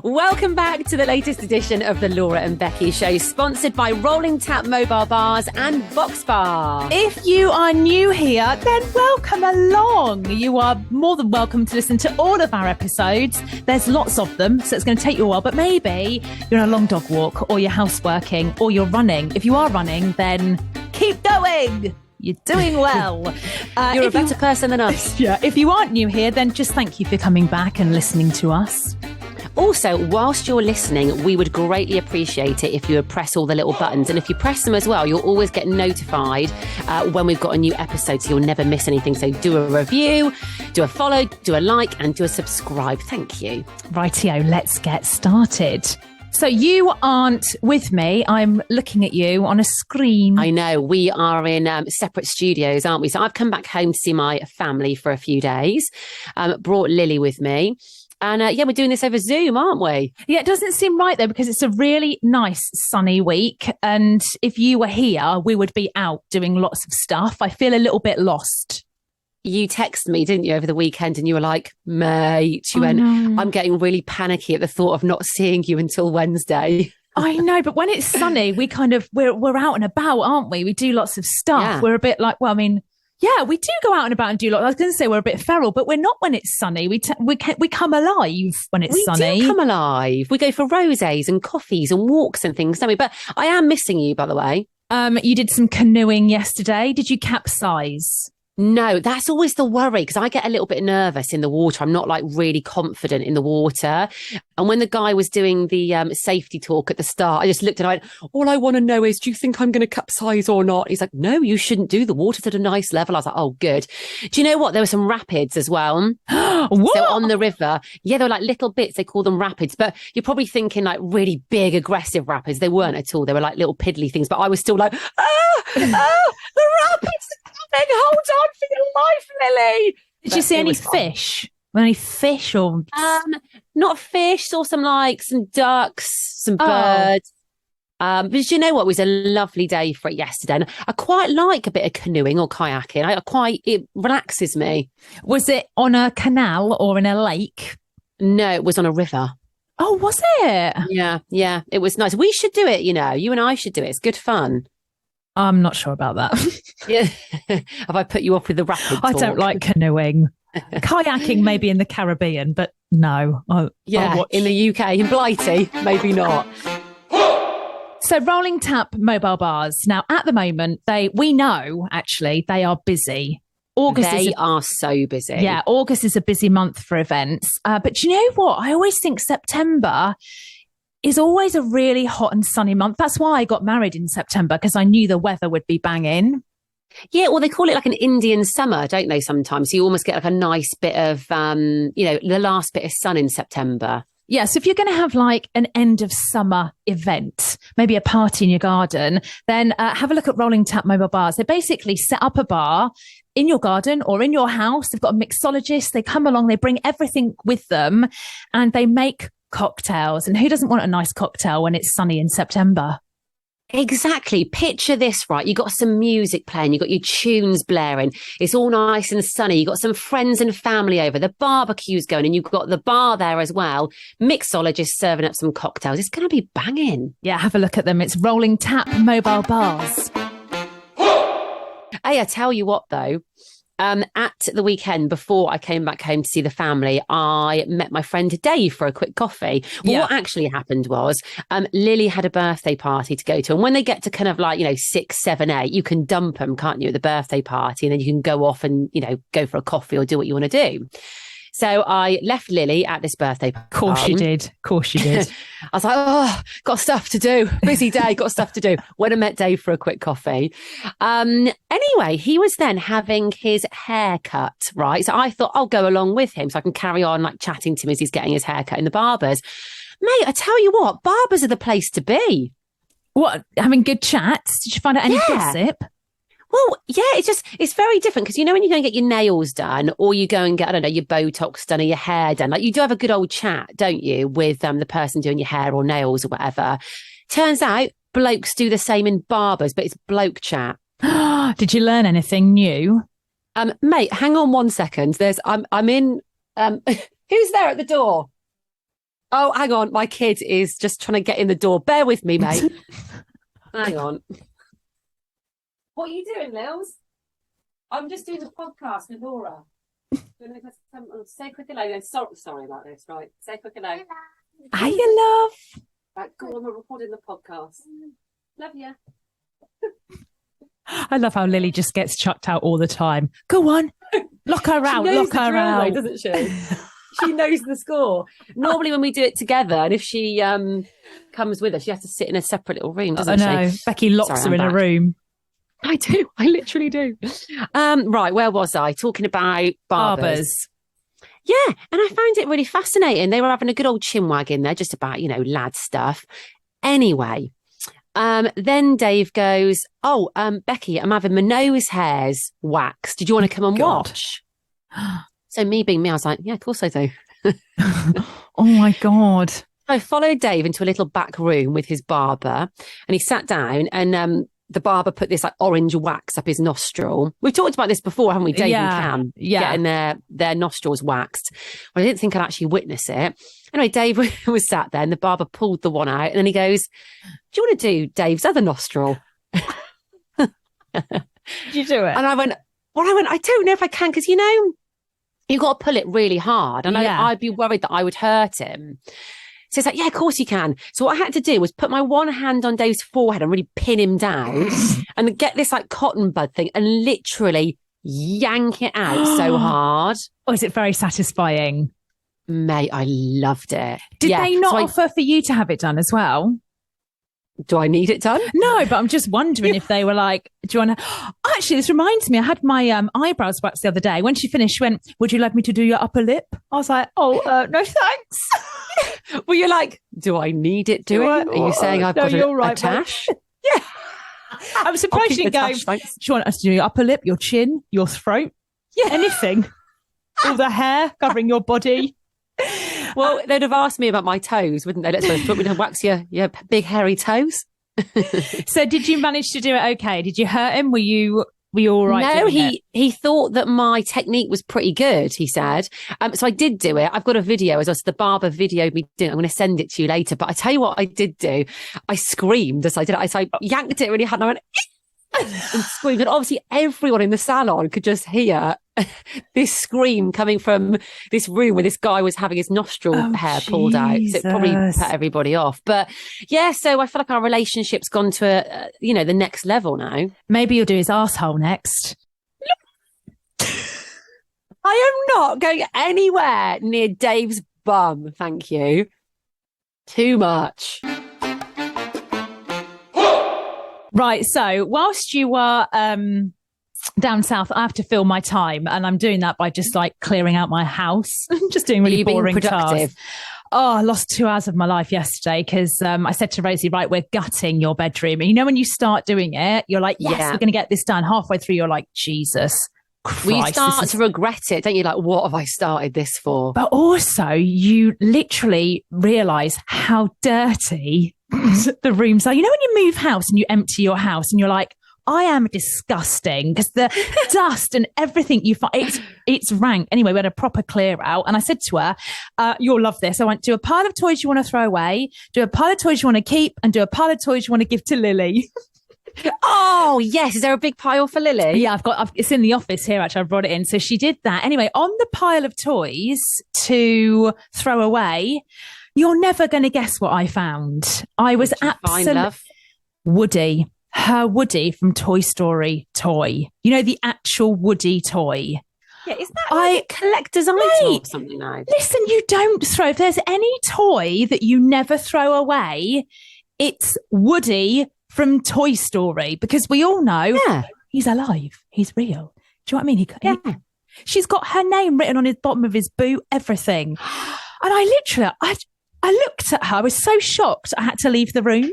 Welcome back to the latest edition of the Laura and Becky Show, sponsored by Rolling Tap Mobile Bars and Box Bar. If you are new here, then welcome along. You are more than welcome to listen to all of our episodes. There's lots of them, so it's going to take you a while, but maybe you're on a long dog walk or you're houseworking or you're running. If you are running, then keep going. You're doing well. You're a better person than us. Yeah. If you aren't new here, then just thank you for coming back and listening to us. Also, whilst you're listening, we would greatly appreciate it if you would press all the little buttons. And if you press them as well, you'll always get notified when we've got a new episode, so you'll never miss anything. So do a review, do a follow, do a like, and do a subscribe. Thank you. Rightio, let's get started. So you aren't with me. I'm looking at you on a screen. I know. We are in separate studios, aren't we? So I've come back home to see my family for a few days, brought Lily with me. And we're doing this over Zoom, aren't we? Yeah, it doesn't seem right though, because it's a really nice sunny week. And if you were here, we would be out doing lots of stuff. I feel a little bit lost. You texted me, didn't you, over the weekend? And you were like, mate, you went, no. I'm getting really panicky at the thought of not seeing you until Wednesday. I know, but when it's sunny, we're out and about, aren't we? We do lots of stuff. Yeah. We're a bit like, yeah, we do go out and about and do lots. I was going to say we're a bit feral, but we're not when it's sunny. We come alive when it's sunny. We do come alive. We go for rosés and coffees and walks and things, don't we? But I am missing you, by the way. You did some canoeing yesterday. Did you capsize? No, that's always the worry, because I get a little bit nervous in the water. I'm not like really confident in the water. And when the guy was doing the safety talk at the start, I just looked and I went, all I want to know is, do you think I'm going to capsize or not? He's like, no, you shouldn't do. The water's at a nice level. I was like, oh, good. Do you know what? There were some rapids as well. What? So on the river. Yeah, they were like little bits. They call them rapids. But you're probably thinking like really big, aggressive rapids. They weren't at all. They were like little piddly things. But I was still like, the rapids. Hold on for your life, Lily. Did you see any fish? Any fish or not fish? Saw some ducks, some birds. But you know what? It was a lovely day for it yesterday. And I quite like a bit of canoeing or kayaking. It relaxes me. Was it on a canal or in a lake? No, it was on a river. Oh, was it? Yeah. It was nice. We should do it. You know, you and I should do it. It's good fun. I'm not sure about that. Yeah. Have I put you off with the rapid talk? I don't like canoeing. Kayaking maybe in the Caribbean, but no. In the UK, in Blighty, maybe not. So Rolling Tap Mobile Bars. Now, at the moment, we know, actually, they are busy. They are so busy. Yeah, August is a busy month for events. But you know what? I always think September is always a really hot and sunny month. That's why I got married in September, because I knew the weather would be banging. Yeah, well, they call it like an Indian summer, don't they, sometimes? So you almost get like a nice bit of, the last bit of sun in September. Yeah, so if you're going to have like an end of summer event, maybe a party in your garden, then have a look at Rolling Tap Mobile Bars. They basically set up a bar in your garden or in your house. They've got a mixologist. They come along, they bring everything with them, and they make cocktails. And who doesn't want a nice cocktail when it's sunny in September? Exactly. Picture this, right? You got some music playing, you got your tunes blaring. It's all nice and sunny. You got some friends and family over. The barbecue's going, and you've got the bar there as well. Mixologist serving up some cocktails. It's going to be banging. Yeah, have a look at them. It's Rolling Tap Mobile Bars. Hey, I tell you what, though. At the weekend, before I came back home to see the family, I met my friend Dave for a quick coffee. Well, what actually happened was Lily had a birthday party to go to. And when they get to kind of 6, 7, 8, you can dump them, can't you, at the birthday party? And then you can go off and, go for a coffee or do what you want to do. So I left Lily at this birthday party. Of course you did. I was like, got stuff to do. Busy day, got stuff to do. Went and met Dave for a quick coffee. Anyway, he was then having his hair cut, right? So I thought I'll go along with him so I can carry on chatting to him as he's getting his hair cut in the barbers. Mate, I tell you what, barbers are the place to be. What, having good chats? Did you find out any gossip? Well, yeah, it's very different because, when you go and get your nails done or you go and get, your Botox done or your hair done, you do have a good old chat, don't you, with the person doing your hair or nails or whatever. Turns out blokes do the same in barbers, but it's bloke chat. Did you learn anything new? Mate, hang on 1 second. I'm in, who's there at the door? Oh, hang on. My kid is just trying to get in the door. Bear with me, mate. Hang on. What are you doing, Lils? I'm just doing a podcast with Laura. Say quick hello. Sorry about this. Right. Say quick hello. Hiya, love. Right, go on. We're recording the podcast. Love you. I love how Lily just gets chucked out all the time. Go on. Lock her out. Lock her out. Though, doesn't she? She knows the score. Normally when we do it together, and if she comes with us, she has to sit in a separate little room, doesn't she? I know. Becky locks her in a room. I do. I literally do. Right, where was I? Talking about barbers. Yeah, and I found it really fascinating. They were having a good old chinwag in there, just about, lad stuff. Anyway, then Dave goes, Becky, I'm having my nose hairs waxed. Did you want to come and watch? So me being me, I was like, yeah, of course I do. Oh my God. I followed Dave into a little back room with his barber, and he sat down, and the barber put this like orange wax up his nostril. We've talked about this before, haven't we? Dave and Cam getting their nostrils waxed. Well, I didn't think I'd actually witness it. Anyway, Dave was sat there and the barber pulled the one out and then he goes, do you want to do Dave's other nostril? Did you do it? And I went, I don't know if I can because, you've got to pull it really hard. And I'd be worried that I would hurt him. So it's like, yeah, of course you can. So what I had to do was put my one hand on Dave's forehead and really pin him down and get this like cotton bud thing and literally yank it out so hard. Oh, is it very satisfying? Mate, I loved it. Did they not offer for you to have it done as well? Do I need it done? No, but I'm just wondering if they were like, do you want to... Actually, this reminds me, I had my eyebrows waxed the other day. When she finished, she went, would you like me to do your upper lip? I was like, no thanks. Well, you're like, do I need it doing? Are you saying I've got a tash? Yeah. I was surprised she didn't go, do you want us to do your upper lip, your chin, your throat? Yeah. Anything. All the hair covering your body. Well, they'd have asked me about my toes, wouldn't they? Let's put me to wax your big hairy toes. So did you manage to do it okay? Did you hurt him? Were you all right? No, he thought that my technique was pretty good, he said. So I did do it. I've got a video as well. So the barber videoed me doing it. I'm going to send it to you later. But I tell you what I did do. I screamed as I did it. So I yanked it really hard and I went and screamed. And obviously everyone in the salon could just hear this scream coming from this room where this guy was having his nostril hair pulled out. So it probably put everybody off. But yeah, so I feel like our relationship's gone to, the next level now. Maybe you'll do his arsehole next. I am not going anywhere near Dave's bum. Thank you. Too much. Right. So whilst you were down south, I have to fill my time, and I'm doing that by just like clearing out my house, just doing really boring tasks. Oh, I lost 2 hours of my life yesterday because I said to Rosie, right, we're gutting your bedroom. And when you start doing it, you're like, yes, we're going to get this done. Halfway through, you're like, Jesus Christ. Well, you start to regret it, don't you? Like, what have I started this for? But also, you literally realise how dirty the rooms are. When you move house and you empty your house and you're like, I am disgusting because the dust and everything you find, it's rank. Anyway, we had a proper clear out. And I said to her, you'll love this. I went, do a pile of toys you want to throw away, do a pile of toys you want to keep, and do a pile of toys you want to give to Lily. Oh, yes. Is there a big pile for Lily? Yeah, it's in the office here, actually. I brought it in. So she did that. Anyway, on the pile of toys to throw away, you're never going to guess what I found. I was absolutely... Woody. Her Woody from Toy Story toy. The actual Woody toy. Yeah, isn't that like a collector's item or something now? Listen, you don't throw. If there's any toy that you never throw away, it's Woody from Toy Story, because we all know he's alive. He's real. Do you know what I mean? She's got her name written on his bottom of his boot, everything. And I looked at her. I was so shocked I had to leave the room.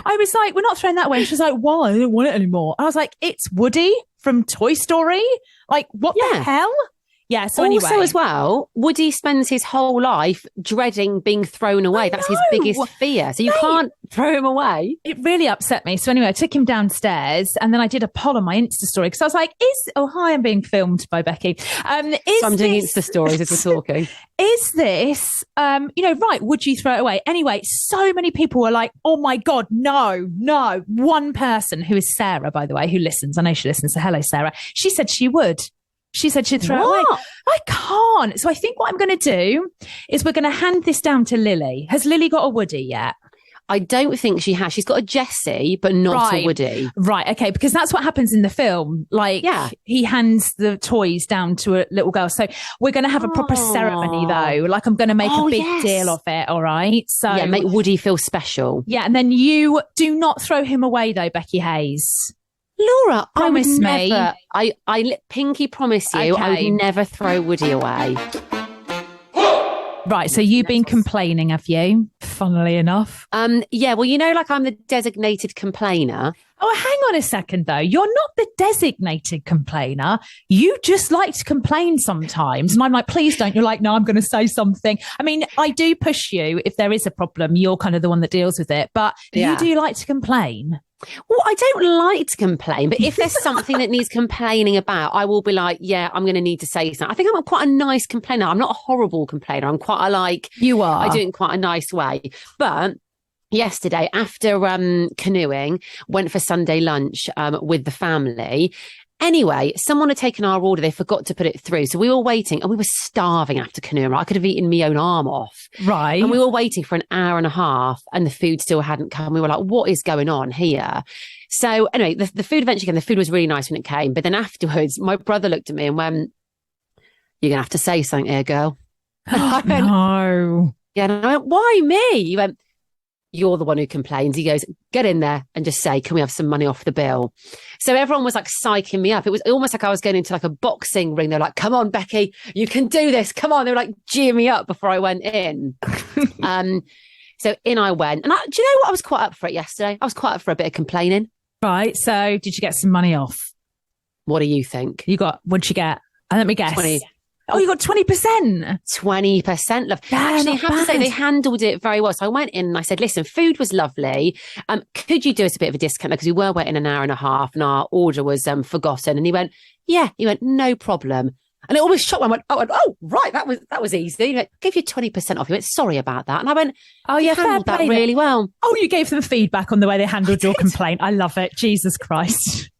I was like, we're not throwing that away. She's like, why? I don't want it anymore. I was like, it's Woody from Toy Story. Like, what the hell? Yeah. So also, anyway, as well, Woody spends his whole life dreading being thrown away. That's his biggest fear. So you can't throw him away. it really upset me. So anyway, I took him downstairs and then I did a poll on my Insta story because I was like, hi, I'm being filmed by Becky. So I'm doing Insta stories as we're talking. Is this, right, would you throw it away? Anyway, so many people were like, oh my God, no. One person, who is Sarah, by the way, who listens, I know she listens, so hello, Sarah. She said she would. She said she'd throw it away. I can't. So I think what I'm going to do is we're going to hand this down to Lily. Has Lily got a Woody yet? I don't think she has. She's got a Jessie, but not a Woody. Right. Okay. Because that's what happens in the film. Like, he hands the toys down to a little girl. So we're going to have a proper ceremony, though. Like, I'm going to make a big deal of it. All right. So make Woody feel special. Yeah. And then you do not throw him away, though, Becky Hayes. Laura, promise me. I pinky promise you, I would never throw Woody away. Right, so you've been complaining, have you? Funnily enough. Yeah, well, like I'm the designated complainer. Oh, hang on a second, though. You're not the designated complainer. You just like to complain sometimes. And I'm like, please don't. You're like, no, I'm going to say something. I mean, I do push you. If there is a problem, you're kind of the one that deals with it. But you do like to complain. Well, I don't like to complain, but if there's something that needs complaining about, I will be like, yeah, I'm going to need to say something. I think I'm quite a nice complainer. I'm not a horrible complainer. I'm quite you are. I do it in quite a nice way. But yesterday, after canoeing, went for Sunday lunch with the family. Anyway, someone had taken our order. They forgot to put it through. So we were waiting and we were starving after canoeing. I could have eaten my own arm off. Right. And we were waiting for an hour and a half and the food still hadn't come. We were like, what is going on here? So anyway, the food eventually came. The food was really nice when it came. But then afterwards, my brother looked at me and went, you're going to have to say something here, girl. Oh, no. Yeah. And I went, why me? He went, you're the one who complains. He goes, get in there and just say, can we have some money off the bill? So everyone was like psyching me up. It was almost like I was going into like a boxing ring. They're like, come on, Becky, you can do this. Come on. They were like cheering me up before I went in. So in I went. And do you know what? I was quite up for it yesterday. I was quite up for a bit of complaining. Right. So did you get some money off? What do you think? What'd you get? Let me guess. 20. Oh, you got 20%. 20%, love. Actually, I have to say they handled it very well. So I went in and I said, listen, food was lovely. Could you do us a bit of a discount? Because we were waiting an hour and a half and our order was forgotten. And he went, yeah. He went, no problem. And it always shocked me. I went, oh, right. That was easy. He went, give you 20% off. He went, sorry about that. And I went, oh, yeah, handled that really well. Oh, you gave them feedback on the way they handled your complaint. I love it. Jesus Christ.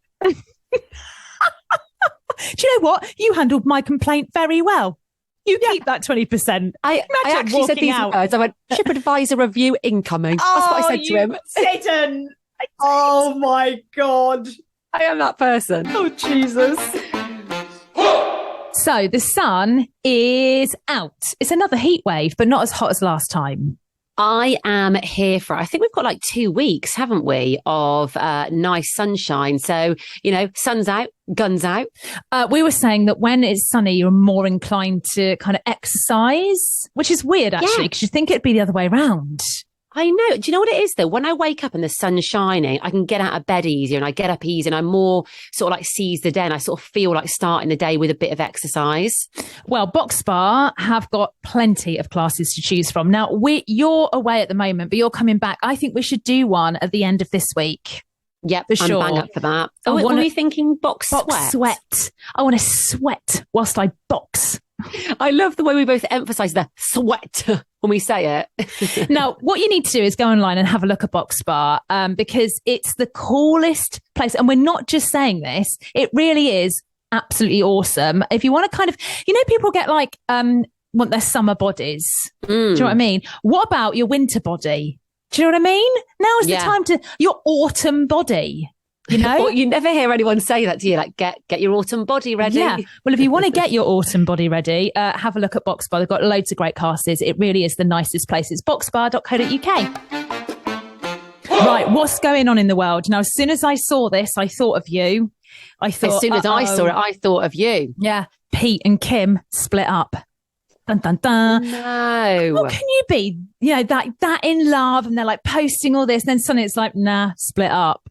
Do you know what? You handled my complaint very well. You keep that 20%. I actually said these words. I went, TripAdvisor review incoming. That's what I said to him. Satan. Oh my God. I am that person. Oh, Jesus. So the sun is out. It's another heat wave, but not as hot as last time. I am here for, I think we've got like 2 weeks, haven't we, of nice sunshine. So, sun's out, guns out. We were saying that when it's sunny, you're more inclined to kind of exercise, which is weird, actually, because you think it'd be the other way around. I know. Do you know what it is, though? When I wake up and the sun's shining, I can get out of bed easier and I get up easier and I'm more sort of like seize the day and I sort of feel like starting the day with a bit of exercise. Well, Box Bar have got plenty of classes to choose from. Now, you're away at the moment, but you're coming back. I think we should do one at the end of this week. Yep, for sure. I'm bang up for that. Oh, what are you thinking? Box sweat. I want to sweat whilst I box. I love the way we both emphasize the sweat when we say it. Now, what you need to do is go online and have a look at Box Bar because it's the coolest place. And we're not just saying this. It really is absolutely awesome. If you want to kind of, people get like, want their summer bodies. Do you know what I mean? What about your winter body? Do you know what I mean? Now is the time to your autumn body. Well, you never hear anyone say that, do you? Like, get your autumn body ready. Yeah. Well, if you want to get your autumn body ready, have a look at Box Bar. They've got loads of great classes. It really is the nicest place. It's boxbar.co.uk. Right. What's going on in the world? Now, as soon as I saw this, I thought of you. As soon as I saw it, I thought of you. Yeah. Pete and Kim split up. Dun, dun, dun. No. How can you be, that in love and they're like posting all this and then suddenly it's like, nah, split up.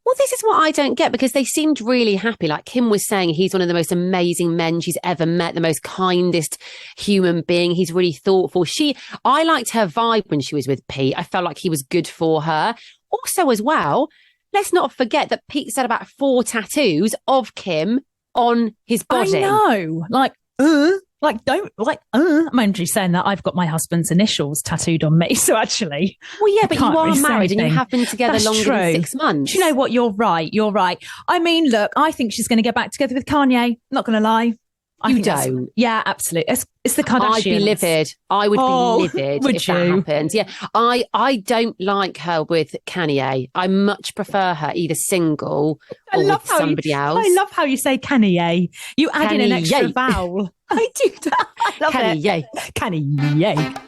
Well, this is what I don't get, because they seemed really happy. Like Kim was saying, he's one of the most amazing men she's ever met, the most kindest human being. He's really thoughtful. I liked her vibe when she was with Pete. I felt like he was good for her. Also, as well, let's not forget that Pete said about 4 tattoos of Kim on his body. I know. I'm actually saying that I've got my husband's initials tattooed on me. So actually, well, yeah, but you are really married and you have been together That's longer true. than 6 months. Do you know what? You're right. I mean, look, I think she's going to get back together with Kanye. Not going to lie. You don't? Yeah, absolutely. It's the Kardashians. I'd be livid. I would be livid if that happened. Yeah, I don't like her with Kanye. I much prefer her either single or with somebody else. I love how you say Kanye. You add in an extra vowel. I do. I love Kanye. it. Kanye.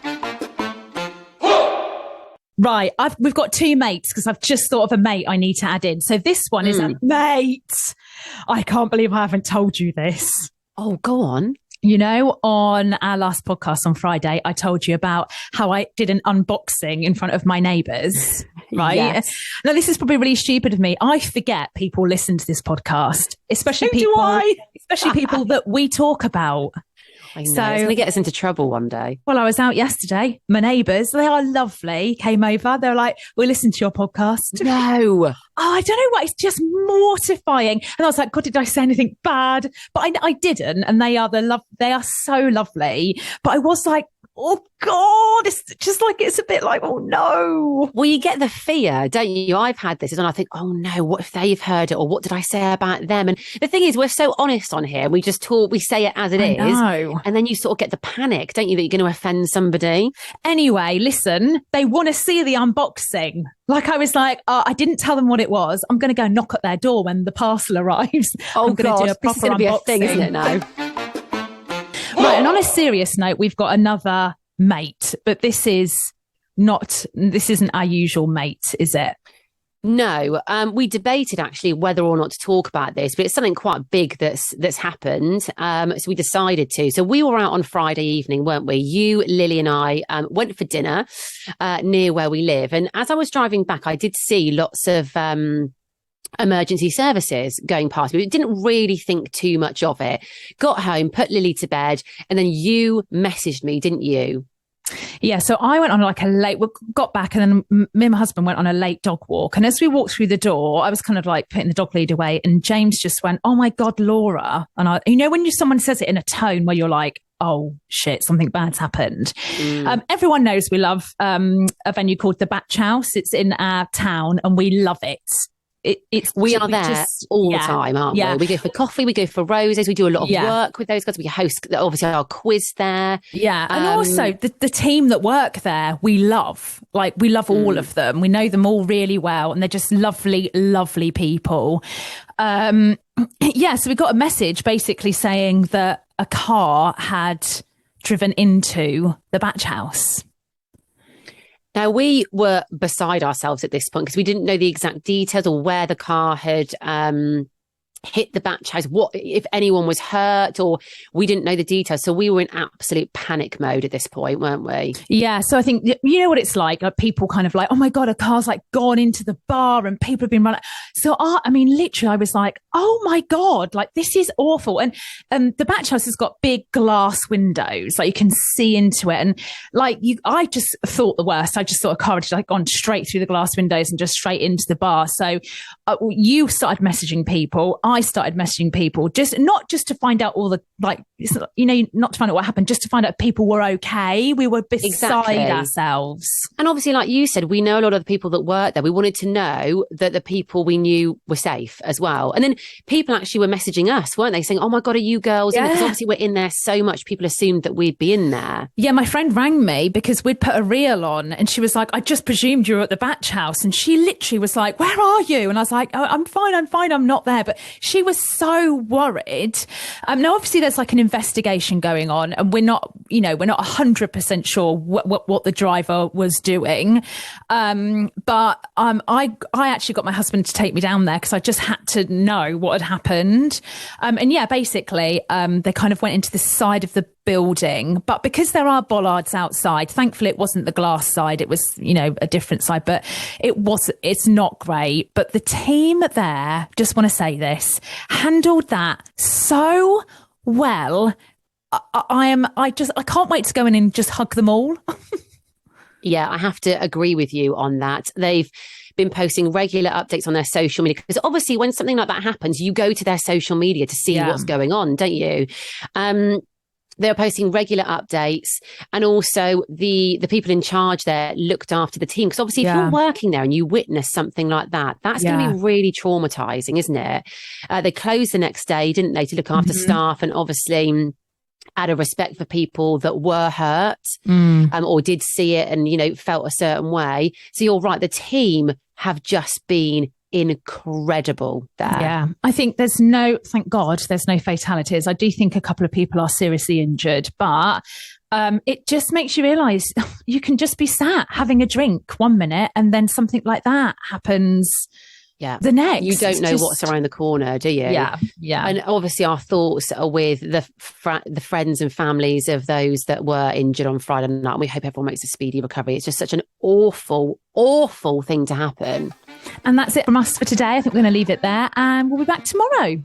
Right, we've got 2 mates, because I've just thought of a mate I need to add in. So this one is a mate. I can't believe I haven't told you this. Oh, go on. You know, on our last podcast on Friday, I told you about how I did an unboxing in front of my neighbours, right? Yes. Now, this is probably really stupid of me. I forget people listen to this podcast, especially people that we talk about. I know. It's going to get us into trouble one day. Well, I was out yesterday. My neighbours, they are lovely, came over. They were like, we listened to your podcast. No. Oh, I don't know what. It's just mortifying. And I was like, God, did I say anything bad? But I didn't. And they are so lovely. But I was like, oh God, it's just like, it's a bit like, oh no. Well, you get the fear, don't you? I've had this, and I think, oh no, what if they've heard it, or what did I say about them? And the thing is, we're so honest on here. We just talk, we say it as it is. And then you sort of get the panic, don't you, that you're going to offend somebody. Anyway, listen, they want to see the unboxing. Like I was like, I didn't tell them what it was. I'm going to go knock at their door when the parcel arrives. Oh God, this is going to be a thing, isn't it now? Right, and on a serious note, we've got another mate, but this isn't our usual mate, is it? No, we debated actually whether or not to talk about this, but it's something quite big that's happened. So we decided to. So we were out on Friday evening, weren't we? You, Lily, and I went for dinner near where we live. And as I was driving back, I did see lots of emergency services going past me. We didn't really think too much of it. Got home, put Lily to bed, and then you messaged me, didn't you? Yeah, so I went on we got back, and then me and my husband went on a late dog walk. And as we walked through the door, I was kind of like putting the dog lead away, and James just went, "Oh my God, Laura." And when someone says it in a tone where you're like, oh shit, something bad's happened. Everyone knows we love a venue called the Batch House. It's in our town and we love it. We are there all the time, aren't we? We go for coffee, we go for roses, we do a lot of work with those guys. We host obviously our quiz there. Yeah. And also the team that work there, we love. Like we love all of them. We know them all really well and they're just lovely, lovely people. So we got a message basically saying that a car had driven into the Batch House. Now, we were beside ourselves at this point because we didn't know the exact details or where the car had hit the Batch House, what if anyone was hurt, or we didn't know the details. So we were in absolute panic mode at this point, weren't we? Yeah. So I think, you know what it's like people kind of like, oh my God, a car's like gone into the bar and people have been running. So literally I was like, oh my God, like this is awful. And the Batch House has got big glass windows, like you can see into it. And I just thought the worst. I just thought a car had like gone straight through the glass windows and just straight into the bar. So you started messaging people. I started messaging people, not just to find out all the, not to find out what happened, just to find out if people were okay. We were beside ourselves. And obviously, like you said, we know a lot of the people that work there. We wanted to know that the people we knew were safe as well. And then people actually were messaging us, weren't they? Saying, oh my God, are you girls in there? Because obviously we're in there so much, people assumed that we'd be in there. Yeah, my friend rang me because we'd put a reel on and she was like, I just presumed you were at the Batch House. And she literally was like, where are you? And I was like, oh, I'm fine, I'm not there. But she was so worried. Now, obviously, there's like an investigation going on, and we're not 100% sure what the driver was doing. But I actually got my husband to take me down there because I just had to know what had happened. And yeah, basically, they kind of went into the side of the building, but because there are bollards outside, thankfully it wasn't the glass side, it was a different side, but it's not great. But the team there, just want to say this, handled that so well. I can't wait to go in and just hug them all. Yeah, I have to agree with you on that. They've been posting regular updates on their social media because obviously when something like that happens, you go to their social media to see what's going on, don't you? They're posting regular updates, and also the people in charge there looked after the team, because obviously if you're working there and you witness something like that, that's going to be really traumatizing, isn't it? They closed the next day, didn't they, to look after staff, and obviously out of respect for people that were hurt or did see it and felt a certain way. So you're right, the team have just been incredible there. Yeah, I think thank God there's no fatalities. I do think a couple of people are seriously injured, but it just makes you realise you can just be sat having a drink one minute and then something like that happens the next. You don't know what's around the corner, do you? Yeah. And obviously our thoughts are with the friends and families of those that were injured on Friday night. We hope everyone makes a speedy recovery. It's just such an awful, awful thing to happen. And that's it from us for today. I think we're going to leave it there, and we'll be back tomorrow.